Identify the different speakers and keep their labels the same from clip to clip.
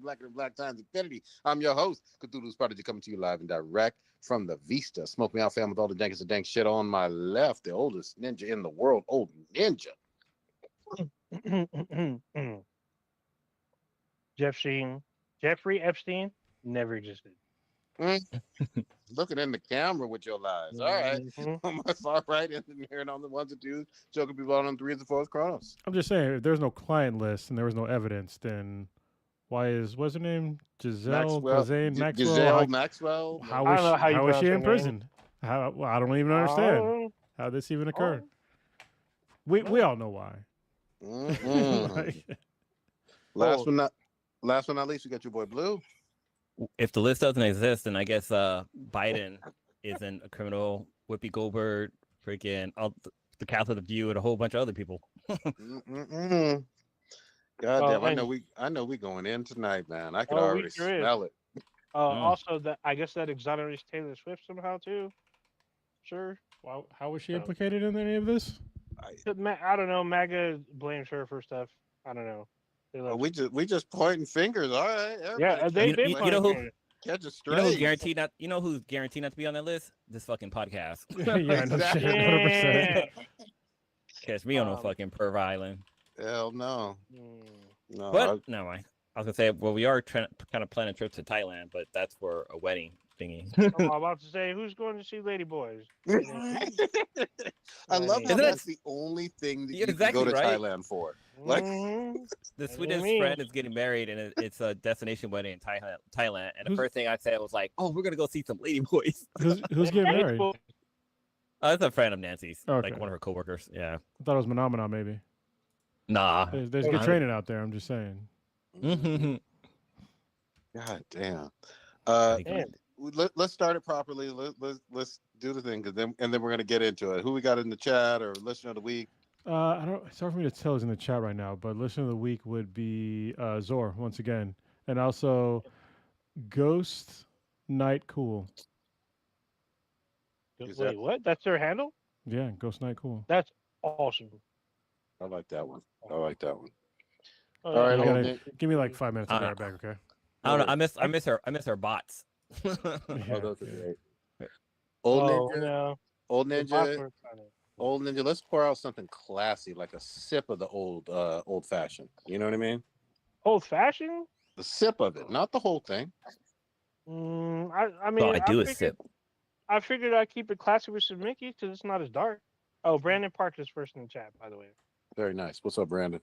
Speaker 1: Blacker Than Black Times Infinity. I'm your host, Cthulhu's Prodigy, coming to you live and direct from the Vista. Smoke Me Out fam with all the dankest of dank shit on my left. The oldest ninja in the world, Old Ninja.
Speaker 2: Jeffrey Epstein never existed.
Speaker 1: Looking in the camera with your lies. All right. On my far right, and hearing on the ones and twos, choking people out on the threes and fours, Chronos.
Speaker 3: I'm just saying, if there's no client list and there was no evidence, then what's her name? Giselle Maxwell. How is she in prison? I don't even understand how this even occurred. We all know why.
Speaker 1: Last but not least, we got your boy Blue.
Speaker 4: If the list doesn't exist, then I guess Biden isn't a criminal. Whoopi Goldberg, freaking the Catholic View, and a whole bunch of other people.
Speaker 1: God damn! I know we going in tonight, man. I can already smell it.
Speaker 2: Also, I guess that exonerates Taylor Swift somehow too. Sure.
Speaker 3: Well, how was she implicated in any of this?
Speaker 2: I don't know. MAGA blames her for stuff. I don't know.
Speaker 1: We just pointing fingers. All right.
Speaker 2: Yeah, they've been
Speaker 4: you know who?
Speaker 1: Catch a straight.
Speaker 4: You know who's guaranteed not to be on that list? This fucking podcast.
Speaker 3: Yeah,
Speaker 1: exactly.
Speaker 3: 100%.
Speaker 4: Catch me on no fucking Perv Island.
Speaker 1: Hell no.
Speaker 4: No. But no, I was gonna say, well, we are kind of planning a trip to Thailand, but that's for a wedding thingy.
Speaker 2: I'm about to say, who's going to see Lady Boys?
Speaker 1: I love how that's the only thing that you can go to Thailand for. Like,
Speaker 4: the sweetest friend is getting married, and it's a destination wedding in Thailand. And the first thing I said was like, "Oh, we're gonna go see some Lady Boys."
Speaker 3: Who's getting married?
Speaker 4: It's a friend of Nancy's,
Speaker 3: okay.
Speaker 4: like one of her coworkers. Yeah,
Speaker 3: I thought it was Menomina, maybe.
Speaker 4: Nah,
Speaker 3: there's good training out there. I'm just saying.
Speaker 1: God damn. Let's start it properly. Let's do the thing, and then we're gonna get into it. Who we got in the chat or listener of the week?
Speaker 3: It's hard for me to tell who's in the chat right now, but listener of the week would be Zor once again, and also Ghost Night Cool.
Speaker 2: Wait, what? That's their handle?
Speaker 3: Yeah, Ghost Night Cool.
Speaker 2: That's awesome.
Speaker 1: I like that one. All
Speaker 3: right, give me like 5 minutes. I'll be right back. Okay.
Speaker 4: I don't know. I miss her bots.
Speaker 1: Those are great. Old Ninja, let's pour out something classy, like a sip of the old fashioned. You know what I mean?
Speaker 2: Old fashioned?
Speaker 1: The sip of it, not the whole thing.
Speaker 2: I mean,
Speaker 4: I do a sip.
Speaker 2: I figured I'd keep it classy with some Mickey because it's not as dark. Oh, Brandon Park is first in the chat, by the way.
Speaker 1: Very nice. What's up, Brandon?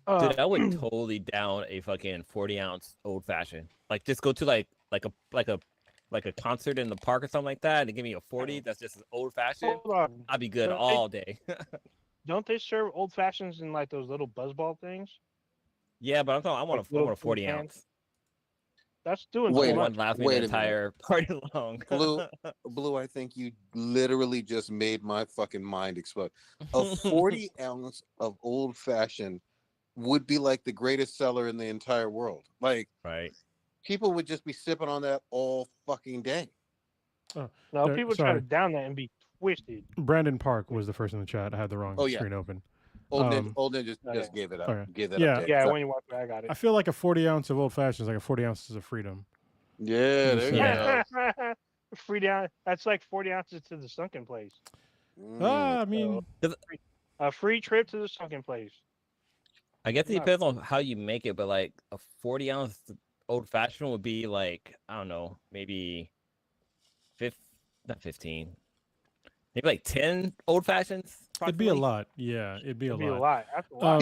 Speaker 4: Dude, I would totally down a fucking 40-ounce old fashioned. Like, just go to like a concert in the park or something like that, and give me a 40 that's just old fashioned. I'd be good all day.
Speaker 2: Don't they serve old fashions in like those little buzzball things?
Speaker 4: Yeah, but I want a 40 ounce.
Speaker 2: That's doing
Speaker 4: one last me the entire party long.
Speaker 1: Blue, I think you literally just made my fucking mind explode. A 40 ounce of old fashioned would be like the greatest seller in the entire world. Like,
Speaker 4: right.
Speaker 1: People would just be sipping on that all fucking day.
Speaker 2: People try to down that and be twisted.
Speaker 3: Brandon Park was the first in the chat. I had the wrong screen open.
Speaker 1: Old Ninja just gave it up.
Speaker 3: Okay.
Speaker 1: Gave that up.
Speaker 2: Yeah, when you walk by, I got it.
Speaker 3: I feel like a 40 ounce of old fashioned is like a 40 ounces of freedom.
Speaker 1: Yeah, there you go.
Speaker 2: Freedom. That's like 40 ounces to the sunken place.
Speaker 3: I mean,
Speaker 2: a free trip to the sunken place.
Speaker 4: I guess it depends on how you make it, but like a 40 ounce old fashioned would be like, I don't know, maybe not 15, maybe like 10 old fashions.
Speaker 3: It'd be a lot. Yeah, it'd be a
Speaker 2: lot. That's a lot.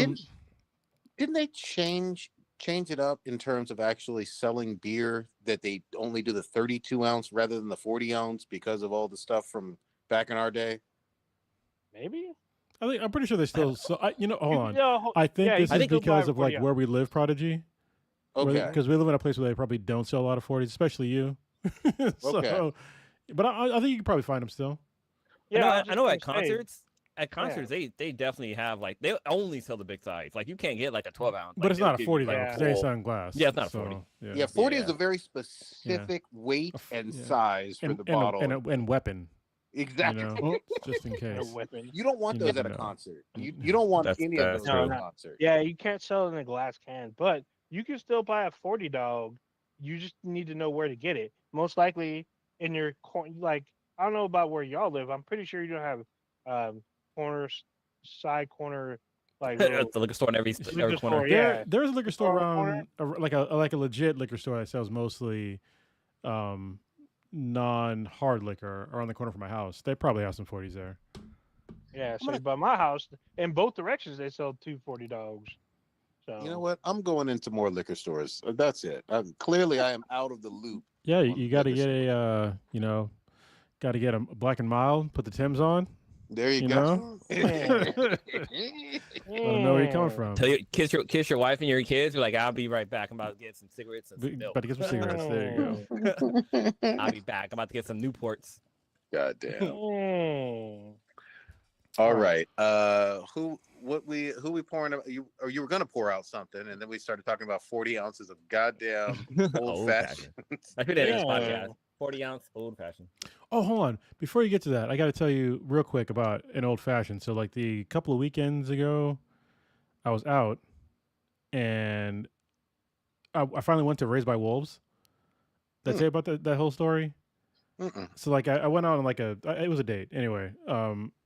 Speaker 1: Didn't they change it up in terms of actually selling beer that they only do the 32 ounce rather than the 40 ounce because of all the stuff from back in our day?
Speaker 2: Maybe.
Speaker 3: I'm pretty sure they still. So hold on. I think this is because of like where we live, Prodigy.
Speaker 1: Okay.
Speaker 3: Because we live in a place where they probably don't sell a lot of 40s, especially you.
Speaker 1: Okay.
Speaker 3: But I think you can probably find them still.
Speaker 4: Yeah, I know at concerts. At concerts, they definitely have like they only sell the big size. Like you can't get like a 12 ounce.
Speaker 3: But it's not a 40 though, because they ain't selling glass.
Speaker 4: Yeah, it's not a 40.
Speaker 1: Yeah, 40 is a very specific weight and size for the bottle
Speaker 3: and weapon.
Speaker 1: Exactly.
Speaker 3: Just in case.
Speaker 1: You don't want those at a concert. You don't want any of those at a concert.
Speaker 2: Yeah, you can't sell it in a glass can, but you can still buy a 40 dog. You just need to know where to get it. Most likely in your like I don't know about where y'all live. I'm pretty sure you don't have corners, side corner, like
Speaker 4: the liquor store in every
Speaker 2: liquor
Speaker 4: corner.
Speaker 2: store. Yeah,
Speaker 3: There's a liquor store
Speaker 2: corner.
Speaker 3: around, like a legit liquor store that sells mostly non-hard liquor around the corner from my house. They probably have some 40s there.
Speaker 2: Yeah, so by my house, in both directions, they sell 240 dogs. So
Speaker 1: you know what? I'm going into more liquor stores. That's it. Clearly, I am out of the loop.
Speaker 3: Yeah, you got to get a got to get a Black and Mild. Put the Timbs on.
Speaker 1: There you go.
Speaker 3: Let them know where you're coming from.
Speaker 4: Tell kiss your wife and your kids. You're like, I'll be right back. I'm about to get some cigarettes and some milk.
Speaker 3: About to get some cigarettes. There you go.
Speaker 4: I'll be back. I'm about to get some Newports.
Speaker 1: God damn. All right. Who we pouring? You were gonna pour out something, and then we started talking about 40 ounces of goddamn old fashioned.
Speaker 4: I feel that in this podcast. 40-ounce old fashioned.
Speaker 3: Oh, hold on. Before you get to that, I got to tell you real quick about an old fashioned. So, like the couple of weekends ago, I was out, and I finally went to Raised by Wolves. Did I tell you about that whole story? So, like, I went out on like it was a date. Anyway,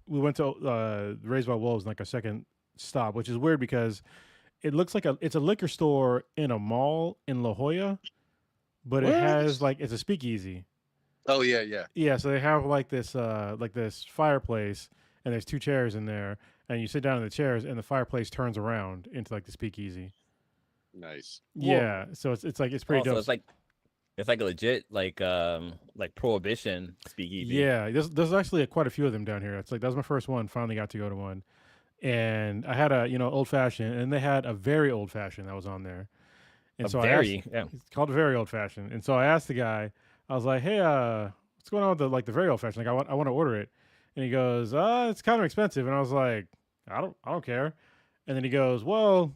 Speaker 3: we went to Raised by Wolves, like a second stop, which is weird because it looks like it's a liquor store in a mall in La Jolla, but it has like it's a speakeasy.
Speaker 1: Oh yeah.
Speaker 3: So they have like this fireplace, and there's 2 chairs in there, and you sit down in the chairs, and the fireplace turns around into like the speakeasy.
Speaker 1: Nice.
Speaker 3: Yeah, so it's pretty dope.
Speaker 4: So it's like a legit like prohibition speakeasy.
Speaker 3: Yeah, there's actually quite a few of them down here. It's like that was my first one. Finally got to go to one, and I had a old fashioned, and they had a very old fashioned that was on there. And it's called a very old fashioned. And so I asked the guy, I was like, hey, what's going on with the very old fashioned? Like I want to order it. And he goes, it's kind of expensive. And I was like, I don't care. And then he goes, well,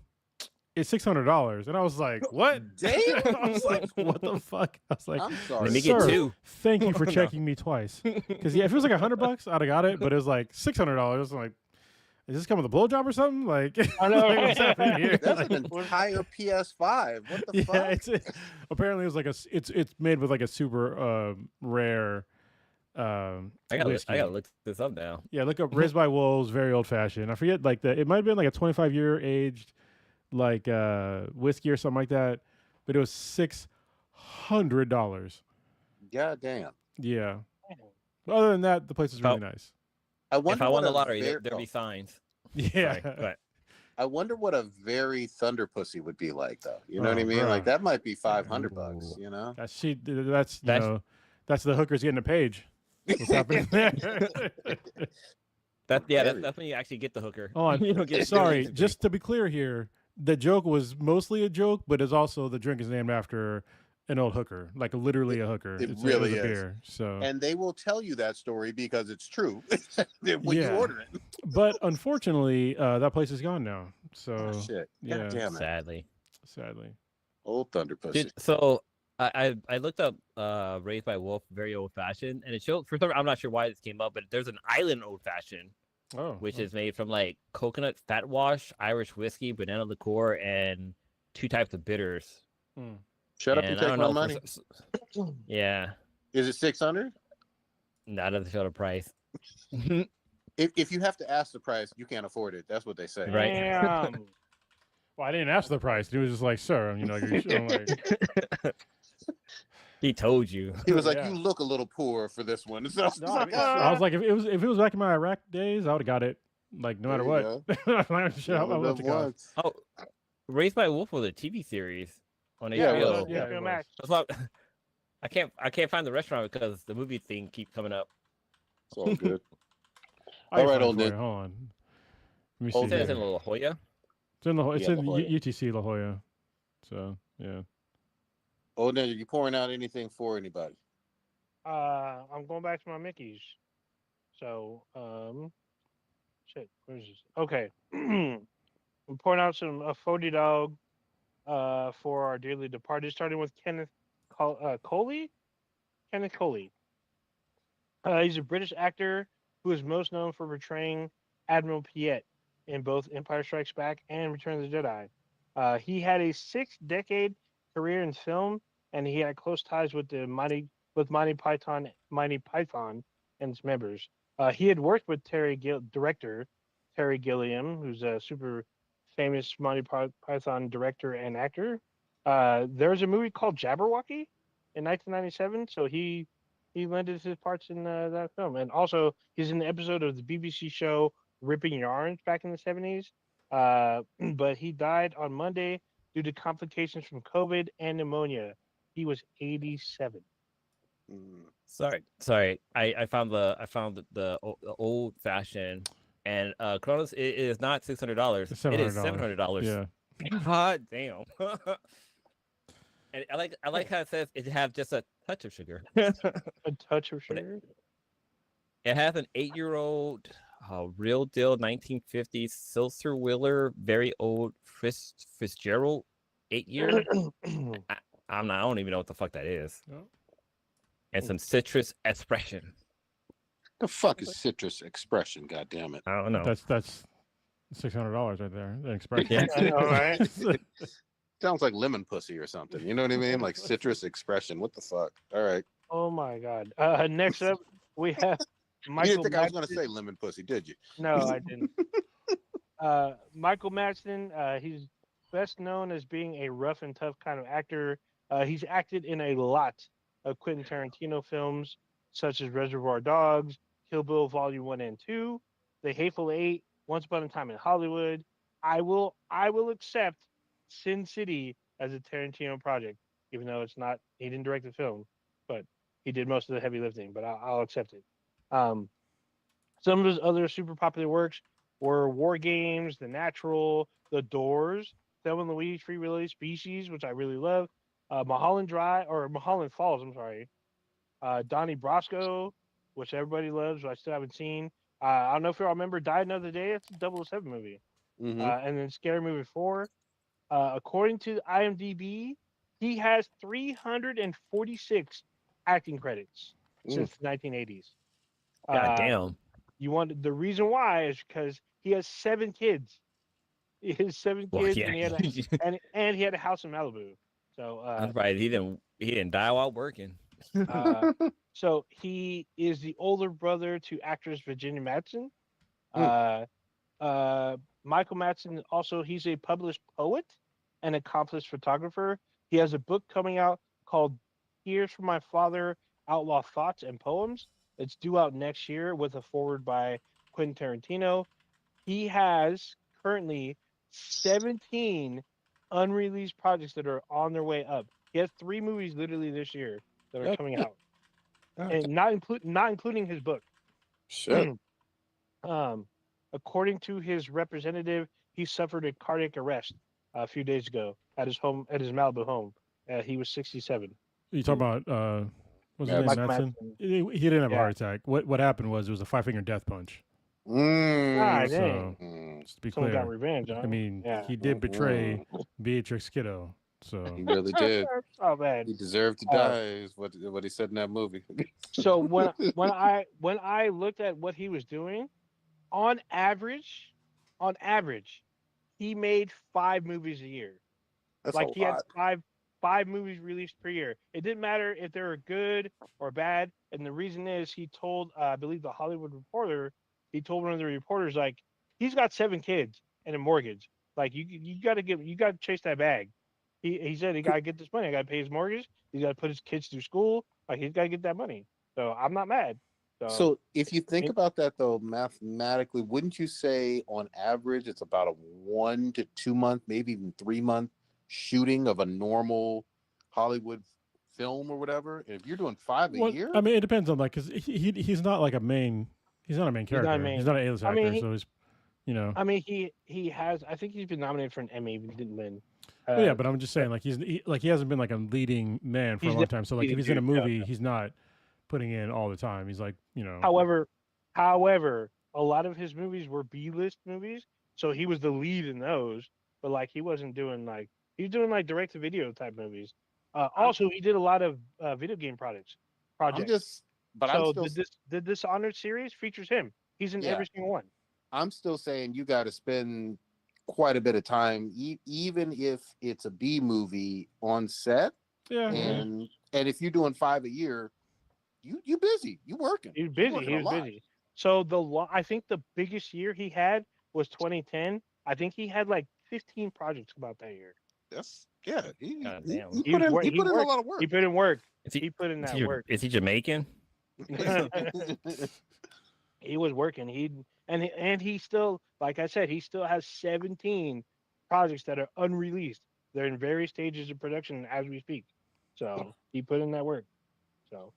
Speaker 3: it's $600. And I was like, what?
Speaker 1: Damn.
Speaker 3: I was like, what the fuck? I was like,
Speaker 1: I'm sorry.
Speaker 4: Let me get 2.
Speaker 3: Thank you for checking me twice. Because if it was like $100, I'd have got it. But it was like $600. I'm like, is this coming with a blowjob or something? Like,
Speaker 2: I know.
Speaker 3: like, what's happening here?
Speaker 1: That's an entire PS5. What the fuck?
Speaker 3: Apparently it was like it's made with like a super rare
Speaker 4: I gotta look this up now.
Speaker 3: Yeah, look up Raised by Wolves, very old fashioned. I forget it might have been like a 25-year aged like whiskey or something like that, but it was $600.
Speaker 1: God damn.
Speaker 3: Yeah. But other than that, the place is really nice.
Speaker 4: If I won the lottery, there'd be signs.
Speaker 3: Yeah.
Speaker 4: Sorry,
Speaker 1: I wonder what a very thunder pussy would be like, though. You know what I mean? Bro. Like that might be $500. You know.
Speaker 3: That's the hookers getting a page. What's happening there?
Speaker 4: That's when you actually get the hooker.
Speaker 3: Oh, sorry. Just to be clear here, the joke was mostly a joke, but it's also the drink is named after an old hooker, like literally a hooker.
Speaker 1: It's really
Speaker 3: a beer. So,
Speaker 1: and they will tell you that story because it's true when you order it.
Speaker 3: But unfortunately, that place is gone now. So
Speaker 1: shit.
Speaker 3: Yeah,
Speaker 1: damn
Speaker 4: it.
Speaker 3: Sadly.
Speaker 1: Old thunder pussy.
Speaker 4: So I looked up Raised by Wolf, very old fashioned, and it showed for some. I'm not sure why this came up, but there's an island old fashioned. Which is made from like coconut fat wash, Irish whiskey, banana liqueur, and 2 types of bitters.
Speaker 1: Shut up and take my money.
Speaker 4: Yeah.
Speaker 1: Is it 600?
Speaker 4: Not at the show the price.
Speaker 1: If you have to ask the price, you can't afford it. That's what they say.
Speaker 4: Right.
Speaker 3: Well, I didn't ask the price. He was just like, sir, you're sure? Like...
Speaker 4: He told you.
Speaker 1: He was like, you look a little poor for this one. So,
Speaker 3: I was like, if it was back in my Iraq days, I would have got it. Like no matter what.
Speaker 4: Oh, Raised by Wolf was a TV series on HBO.
Speaker 2: Yeah.
Speaker 4: That's why I can't find the restaurant because the movie thing keeps coming up.
Speaker 1: It's all good. All right, old Nick.
Speaker 3: Hold on. Let me see.
Speaker 4: It's in La Jolla.
Speaker 3: It's in UTC La Jolla. So yeah.
Speaker 1: Old Nick, are you pouring out anything for anybody?
Speaker 2: I'm going back to my Mickey's. So shit, where is this? Okay. I'm pouring out a 40 dog for our dearly departed, starting with Kenneth Coley. Kenneth Coley. He's a British actor who is most known for portraying Admiral Piet in both Empire Strikes Back and Return of the Jedi. He had a 6-decade career in film, and he had close ties with Monty Python and its members. He had worked with director Terry Gilliam, who's a super famous Python director and actor. There's a movie called Jabberwocky in 1997, so he lended his parts in that film, and also he's in the episode of the BBC show Ripping Yarns back in the 70s. But he died on Monday due to complications from COVID and pneumonia. He was 87.
Speaker 4: Sorry. I found the old fashioned, and Kronos it is not $600. It is $700.
Speaker 3: Yeah.
Speaker 4: God damn. And I like how it says it have just a touch of sugar.
Speaker 2: A touch of sugar.
Speaker 4: It has an 8-year-old real deal 1950s Seltzer Wheeler, very old Fitzgerald 8-year. I don't even know what the fuck that is. No. And some citrus expression.
Speaker 1: The fuck is citrus expression? God damn it!
Speaker 4: I don't know.
Speaker 3: That's $600 right there. The expression.
Speaker 2: Yeah, all right.
Speaker 1: Sounds like lemon pussy or something. You know what I mean? Like citrus expression. What the fuck? All right.
Speaker 2: Oh my god. Next up, we have Michael.
Speaker 1: You didn't think I was going to say lemon pussy, did you?
Speaker 2: No, I didn't. Michael Madsen. He's best known as being a rough and tough kind of actor. He's acted in a lot of Quentin Tarantino films, such as Reservoir Dogs, Kill Bill Volume 1 and 2, The Hateful Eight, Once Upon a Time in Hollywood. I will accept Sin City as a Tarantino project, even though it's not. He didn't direct the film, but he did most of the heavy lifting. But I'll accept it. Some of his other super popular works were War Games, The Natural, The Doors, Thelma and Louise, Free Willy, Species, which I really love, Mulholland Falls. I'm sorry. Donnie Brasco, which everybody loves, but I still haven't seen. I don't know if you all remember Die Another Day. It's a 007 movie.
Speaker 1: Mm-hmm.
Speaker 2: And then Scary Movie 4. According to IMDb, he has 346 acting credits since the 1980s.
Speaker 4: God damn.
Speaker 2: The reason why is because he has 7 kids. He has 7 kids,
Speaker 4: yeah.
Speaker 2: and he had a house in Malibu. So
Speaker 4: that's right. He didn't die while working.
Speaker 2: So he is the older brother to actress Virginia Madsen. Michael Madsen also, he's a published poet and accomplished photographer. He has a book coming out called Tears from My Father, Outlaw Thoughts and Poems. It's due out next year with a foreword by Quentin Tarantino. He has currently 17 unreleased projects that are on their way up. He has 3 movies literally this year that are coming out, and not including his book.
Speaker 1: Sure.
Speaker 2: According to his representative, he suffered a cardiac arrest a few days ago at his Malibu home. He was 67.
Speaker 3: You talking about what's his name? Madsen? He didn't have a heart attack. What happened was it was a 5-finger death punch.
Speaker 2: Dang.
Speaker 3: So, just to be
Speaker 2: Someone
Speaker 3: clear,
Speaker 2: got revenge. Huh?
Speaker 3: I mean, he did betray Beatrix Kiddo. So
Speaker 1: he really did.
Speaker 2: Oh man,
Speaker 1: he deserved to die. Is what he said in that movie.
Speaker 2: So when I looked at what he was doing, on average, he made 5 movies a year.
Speaker 1: That's
Speaker 2: like
Speaker 1: a
Speaker 2: he
Speaker 1: lot.
Speaker 2: had 5 movies released per year. It didn't matter if they were good or bad. And the reason is he told, I believe, the Hollywood Reporter. He told one of the reporters, like, he's got 7 kids and a mortgage. Like you got to chase that bag. He said he got to get this money. I got to pay his mortgage. He's got to put his kids through school. Like he's got to get that money. So I'm not mad.
Speaker 1: So if you think about that though, mathematically, wouldn't you say on average it's about a 1 to 2 month, maybe even 3 month shooting of a normal Hollywood film or whatever? And if you're doing 5 a year,
Speaker 3: I mean, it depends on because he's not like a main. He's not a main character. He's not an A-list actor. So he's,
Speaker 2: I mean, he has. I think he's been nominated for an Emmy, but he didn't win.
Speaker 3: Yeah, but I'm just saying, like he hasn't been like a leading man for a long time. So like, if he's in a movie, he's not putting in all the time. He's like,
Speaker 2: However, a lot of his movies were B-list movies, so he was the lead in those. But like, he wasn't doing he was doing direct-to-video type movies. Also, he did a lot of video game projects. The Dishonored series features him. He's in every single one.
Speaker 1: I'm still saying you got to spend quite a bit of time, even if it's a B movie on set.
Speaker 3: Yeah.
Speaker 1: And if you're doing 5 a year, you busy. You working.
Speaker 2: He's busy. He was busy. So I think the biggest year he had was 2010. I think he had like 15 projects about that year.
Speaker 1: That's He
Speaker 2: put in
Speaker 1: a lot of work.
Speaker 2: He put in work.
Speaker 4: He
Speaker 2: put in that work.
Speaker 4: Is he Jamaican?
Speaker 2: He was working. He still, like I said, he still has 17 projects that are unreleased. They're in various stages of production as we speak. So he put in that work. So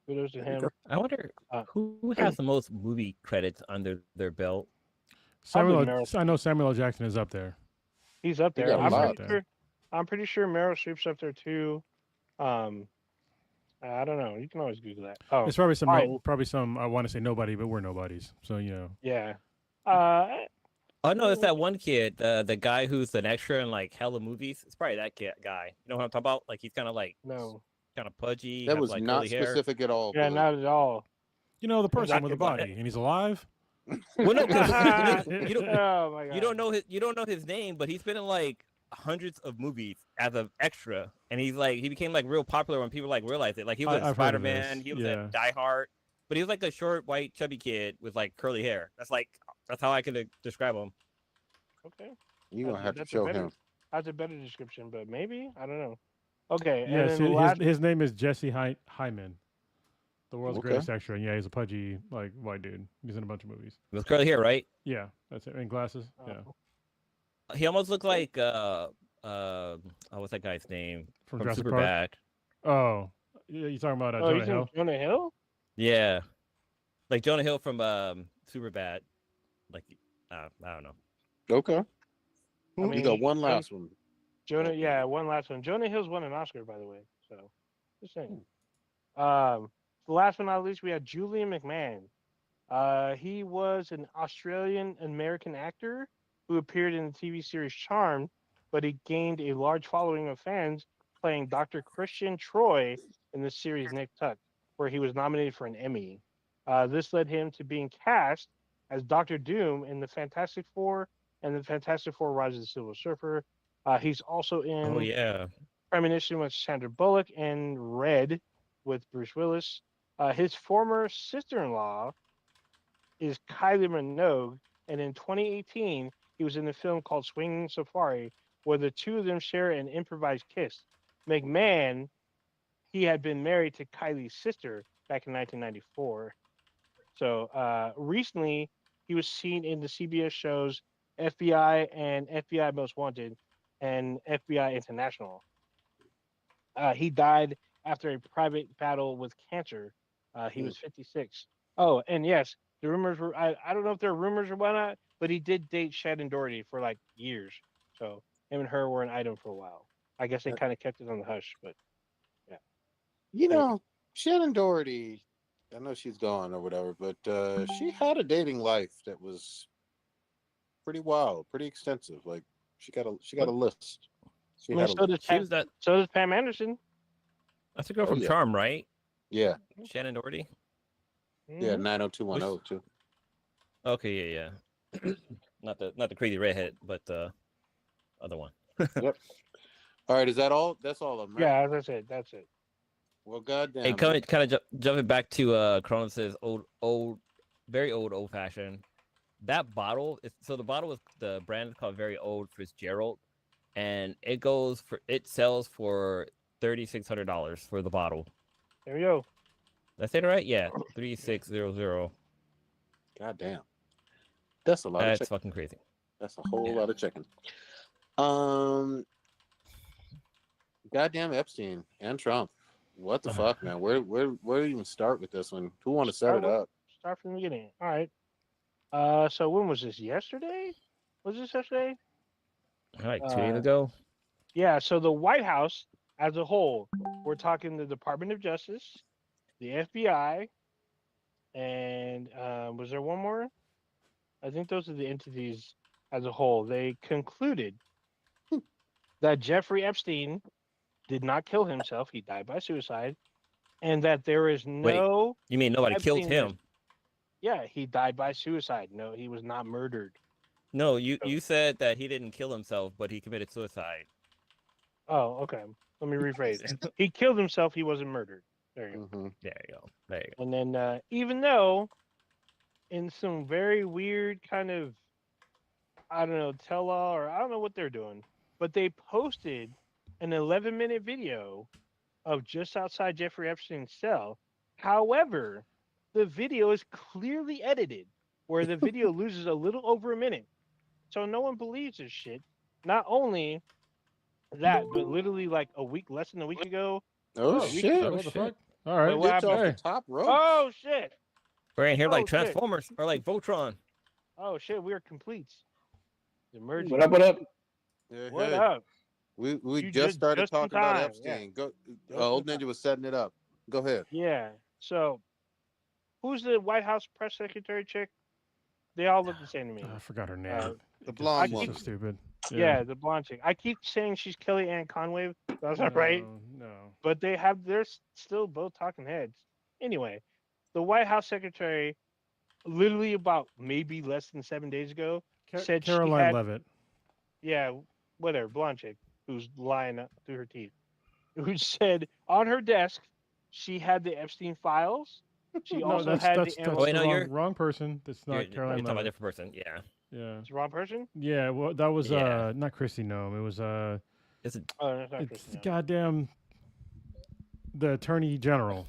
Speaker 2: kudos to him.
Speaker 4: I wonder who has the most movie credits under their belt.
Speaker 3: I know Samuel L. Jackson is up there.
Speaker 2: He's up there. I'm pretty sure Meryl Streep's up there too. I don't know. You can always Google that. Oh,
Speaker 3: it's probably some. I want to say nobody, but we're nobodies. So
Speaker 2: Yeah.
Speaker 4: Oh no, it's that one kid, the guy who's an extra in like hella movies. It's probably that guy. You know what I'm talking about? Like he's kind of like kind of pudgy.
Speaker 1: That was like not specific
Speaker 2: hair.
Speaker 1: At all.
Speaker 2: Yeah, not at all.
Speaker 3: The person with the body, and he's alive.
Speaker 4: Well, no,
Speaker 2: oh my God.
Speaker 4: You don't know his name, but he's been in like hundreds of movies as an extra, and he became like real popular when people like realized it. Like he was in Spider-Man, he was in Die Hard, but he was like a short, white, chubby kid with like curly hair. That's how I could describe him.
Speaker 2: Okay,
Speaker 1: you're gonna have to show him.
Speaker 2: That's a better description, but maybe I don't know. Okay,
Speaker 3: yes, his name is Jesse Hyman, the world's greatest extra. And yeah, he's a pudgy like white dude. He's in a bunch of movies.
Speaker 4: With curly hair, right?
Speaker 3: Yeah, that's it. And glasses. Yeah.
Speaker 4: He almost looked like what's that guy's name
Speaker 3: from Jurassic
Speaker 4: Superbad?
Speaker 3: Park? Oh, you talking about Jonah Hill?
Speaker 2: Jonah Hill?
Speaker 4: Yeah, like Jonah Hill from Superbad. Like I don't know.
Speaker 1: Okay. You got one last one.
Speaker 2: One last one. Jonah Hill's won an Oscar, by the way. So, just saying. The last but not least, we had Julian McMahon. He was an Australian-American actor who appeared in the TV series Charmed, but he gained a large following of fans playing Dr. Christian Troy in the series Nick Tuck, where he was nominated for an Emmy. This led him to being cast as Dr. Doom in the Fantastic Four and the Fantastic Four: Rise of the Silver Surfer. He's also in Premonition with Sandra Bullock and Red with Bruce Willis. His former sister-in-law is Kylie Minogue, and in 2018, he was in a film called Swinging Safari, where the two of them share an improvised kiss. McMahon, he had been married to Kylie's sister back in 1994. So recently, he was seen in the CBS shows FBI and FBI Most Wanted and FBI International. He died after a private battle with cancer. He was 56. Oh, and yes, the rumors were, I don't know if they're rumors or whatnot, but he did date Shannon Doherty for like years. So him and her were an item for a while. I guess they kind of kept it on the hush, but yeah.
Speaker 1: Shannon Doherty, I know she's gone or whatever, but she had a dating life that was pretty wild, pretty extensive. Like she got a list.
Speaker 2: So does Pam Anderson.
Speaker 4: That's a girl from Charm, right?
Speaker 1: Yeah.
Speaker 4: Shannon Doherty.
Speaker 1: Yeah, 90210 too.
Speaker 4: Okay, yeah. not the crazy redhead, but the other one.
Speaker 1: Yep. All right, is that all? That's all of them, right?
Speaker 2: Yeah, that's it.
Speaker 1: Well, goddamn.
Speaker 4: Hey, kind of jumping back to Cronus's very old fashioned. That bottle the bottle is the brand is called Very Old Fitzgerald, and it sells for $3,600 for the bottle.
Speaker 2: There we go.
Speaker 4: Did I say it right? Yeah, 3600.
Speaker 1: Goddamn. That's a lot.
Speaker 4: That's fucking crazy.
Speaker 1: That's a whole lot of chicken. Goddamn Epstein and Trump. What the fuck, man? Where do you even start with this one? Who want to set it up?
Speaker 2: Start from the beginning. All right. So when was this? Yesterday? Was this yesterday?
Speaker 4: Like 2 days ago.
Speaker 2: Yeah. So the White House as a whole, we're talking the Department of Justice, the FBI, and was there one more? I think those are the entities as a whole. They concluded that Jeffrey Epstein did not kill himself. He died by suicide. And that there is no...
Speaker 4: Wait, you mean nobody killed him?
Speaker 2: Yeah, he died by suicide. No, he was not murdered.
Speaker 4: No, you said that he didn't kill himself, but he committed suicide.
Speaker 2: Oh, okay. Let me rephrase. He killed himself. He wasn't murdered. There you go.
Speaker 4: There you go. There you go.
Speaker 2: And then, even though in some very weird kind of, I don't know, tell-all, or I don't know what they're doing, but they posted an 11-minute video of just outside Jeffrey Epstein's cell. However, the video is clearly edited, where the video loses a little over a minute. So no one believes this shit. Not only that, but literally like less than a week ago.
Speaker 1: Oh shit!
Speaker 3: What the fuck? All right,
Speaker 1: what happened? Off the top rope.
Speaker 2: Oh shit!
Speaker 4: We're in here like Transformers or like Voltron.
Speaker 2: Oh shit! We are complete.
Speaker 5: Emerging. What up?
Speaker 1: Yeah,
Speaker 2: what up?
Speaker 1: We just started talking about Epstein. Yeah. Go. Old Ninja was setting it up. Go ahead.
Speaker 2: Yeah. So, who's the White House press secretary chick? They all look the same to me.
Speaker 3: I forgot her name.
Speaker 1: The blonde one.
Speaker 3: So stupid.
Speaker 2: Yeah, the blonde chick. I keep saying she's Kellyanne Conway. That's not right.
Speaker 3: No.
Speaker 2: But they're still both talking heads. Anyway, the White House secretary, literally about maybe less than 7 days ago, said
Speaker 3: Caroline Leavitt.
Speaker 2: Yeah, whatever, blonde chick who's lying through her teeth, who said on her desk she had the Epstein files. She also had
Speaker 3: the wrong person. That's not Caroline Leavitt.
Speaker 4: You're talking about a different person. Yeah.
Speaker 3: Yeah.
Speaker 2: It's the wrong person?
Speaker 3: Yeah, well, that was not Christy Nome. It was
Speaker 4: Is it?
Speaker 2: Oh, that's not
Speaker 3: it's
Speaker 2: Christy Nome.
Speaker 3: Goddamn the Attorney General.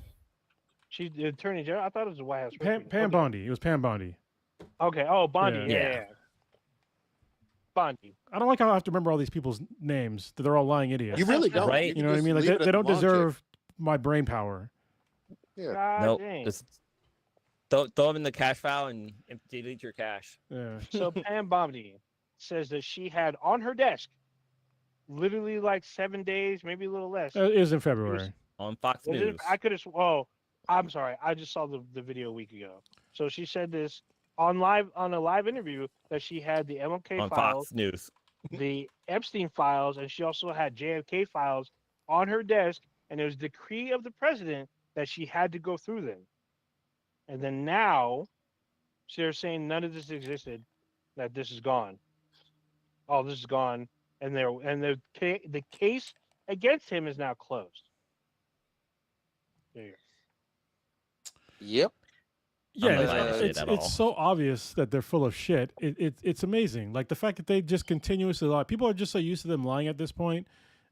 Speaker 2: She's the Attorney General. I thought it was the White House.
Speaker 3: Pam Bondi. It was Pam Bondi.
Speaker 2: Okay. Oh, Bondi. Yeah. Bondi.
Speaker 3: I don't like how I have to remember all these people's names. That they're all lying idiots.
Speaker 1: You really don't,
Speaker 4: right?
Speaker 3: You know what I mean? Like they don't deserve my brain power.
Speaker 1: Yeah.
Speaker 4: Nope. Just throw them in the cache file and delete your cache.
Speaker 3: Yeah.
Speaker 2: So Pam Bondi says that she had on her desk, literally like 7 days, maybe a little less.
Speaker 3: It was in February.
Speaker 4: On Fox News.
Speaker 2: I could have. Oh, I'm sorry. I just saw the video a week ago. So she said this on a live interview that she had the MLK
Speaker 4: on
Speaker 2: files,
Speaker 4: Fox News,
Speaker 2: the Epstein files, and she also had JFK files on her desk, and it was decree of the president that she had to go through them. And then now, they're saying none of this existed, that this is gone. All this is gone, and the case against him is now closed. There you go.
Speaker 1: Yep.
Speaker 3: Yeah, it's so obvious that they're full of shit. It's amazing. Like the fact that they just continuously lie. People are just so used to them lying at this point.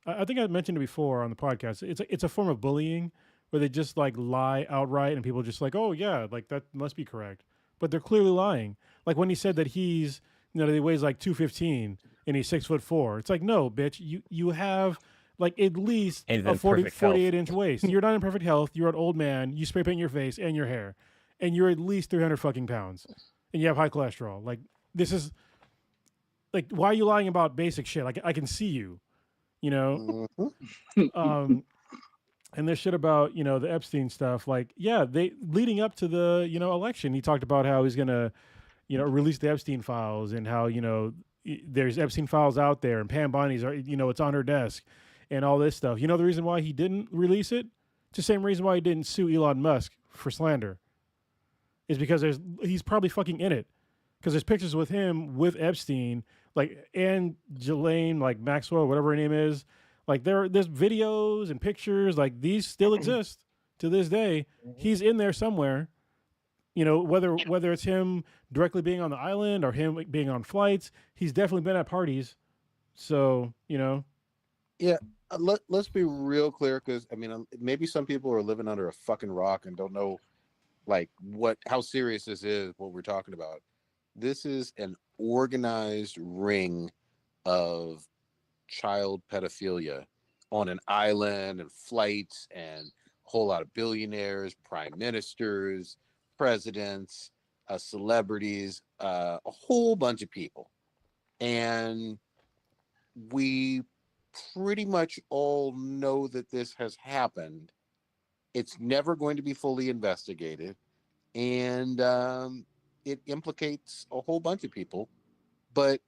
Speaker 3: I think I mentioned it before on the podcast. It's a form of bullying where they just like lie outright, and people are just like, oh yeah, like that must be correct, but they're clearly lying. Like when he said that he's, that he weighs like 215 and he's 6'4". It's like, no, bitch, you have like at least a 48-inch waist. You're not in perfect health. You're an old man. You spray paint your face and your hair, and you're at least 300 fucking pounds, and you have high cholesterol. Like this is like, why are you lying about basic shit? Like I can see you, you know. And this shit about, the Epstein stuff, like, yeah, they leading up to the, election, he talked about how he's going to, release the Epstein files, and how, there's Epstein files out there, and Pam Bondi's are, it's on her desk and all this stuff. You know the reason why he didn't release it? It's the same reason why he didn't sue Elon Musk for slander. Is because he's probably fucking in it. Because there's pictures with him with Epstein, like, and Ghislaine, like Maxwell, whatever her name is. Like there's videos and pictures, like these still exist to this day. He's in there somewhere, whether it's him directly being on the island or him being on flights, he's definitely been at parties. So,
Speaker 1: Yeah, let's be real clear, because maybe some people are living under a fucking rock and don't know like how serious this is, what we're talking about. This is an organized ring of child pedophilia on an island, and flights, and a whole lot of billionaires, prime ministers, presidents, celebrities, a whole bunch of people. And we pretty much all know that this has happened. It's never going to be fully investigated, and it implicates a whole bunch of people, but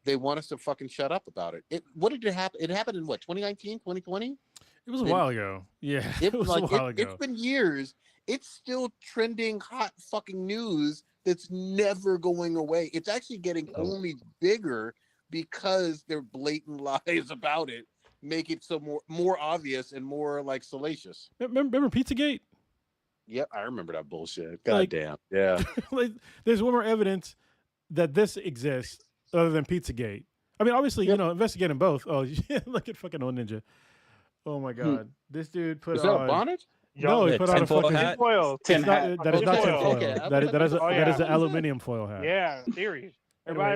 Speaker 1: they want us to fucking shut up about it. What did it happen? It happened in what, 2019, 2020?
Speaker 3: It was a while ago. Yeah, it was a while ago.
Speaker 1: It's been years. It's still trending hot fucking news that's never going away. It's actually getting only bigger because their blatant lies about it make it so more obvious and more like salacious.
Speaker 3: Remember Pizzagate?
Speaker 1: Yep, I remember that bullshit. God damn. Yeah.
Speaker 3: Like, there's one more evidence that this exists other than Pizzagate. I mean, obviously, investigating both. Oh, look at fucking old ninja. Oh my god, this dude put on.
Speaker 1: Is that a bonnet?
Speaker 3: No, he put on a fucking
Speaker 4: hat.
Speaker 3: That is not tinfoil.
Speaker 1: Okay,
Speaker 3: that is an aluminium foil hat.
Speaker 2: Yeah, theories. Everybody